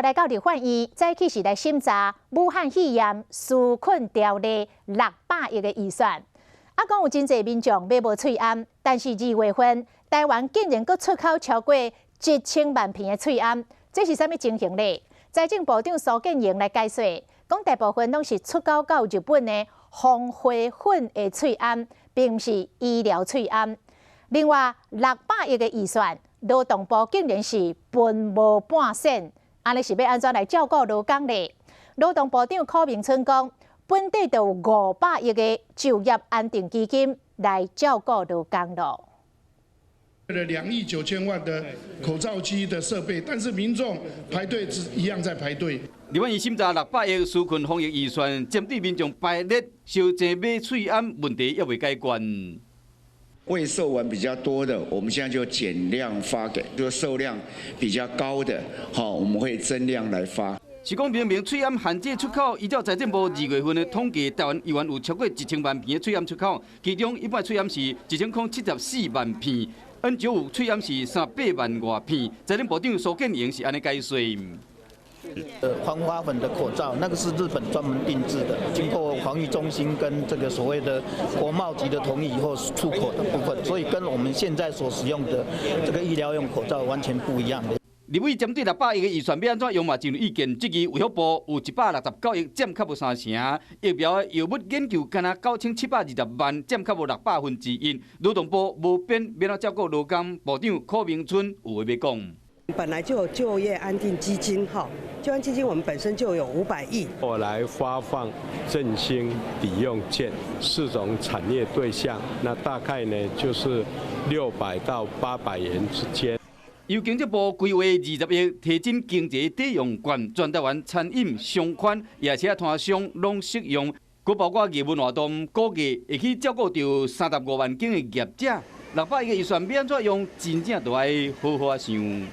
来到立法院，早起是来审查武汉肺炎纾困条例600亿的预算。讲有真侪民众买无喙罨，但是2月份台湾竟然阁出口超过1000万片的喙罨，这是啥物情形呢？财政部长苏建荣来解说，讲大部分拢是出口到日本的防花粉的喙罨，并不是医疗喙罨。另外，600亿的预算，劳动部竟然是分无半仙。 安尼是要安怎来照顾劳工呢？劳动部长柯明春讲，本地就有500亿的就业安定基金来照顾劳工咯。了2亿9千万的口罩机的设备，但是民众排队一样在排队。立法院审查600亿纾困防疫预算，针对民众排列烧钱买喙罨问题也未解决。 未售完比较多的，我们现在就减量发给；就售量比较高的，我们会增量来发。是讲明明喙罨限制出口，依照财政部2月份的统计，台湾依然有超过1000万片的喙罨出口，其中一般喙罨是1074万片，N95喙罨是300万外片。财政部长苏建荣是安尼解说。 防花粉的口罩，那个是日本专门定制的，经过防疫中心跟这个所谓的国贸局的同意以后出口的部分，所以跟我们现在所使用的这个医疗用口罩完全不一样。立委针对600亿的预算要安怎用嘛，进入意见，质疑卫福部有169亿，占较无3成，疫苗的药物研究干那9720万，占较无1/100。劳动部无变，要怎照顾劳工？部长柯明春有话要讲。 本来就有就业安定基金，就业基金我们本身就有500亿。我来发放振兴抵用券，4种产业对象，那大概呢就是600到800元之间。由经济部规划20亿提振经济抵用券，全台湾餐饮、商圈、夜车摊商拢适用，佮包括艺文活动，估计会去照顾到35万间的业者。600亿的预算要安怎用，真正就要好好想。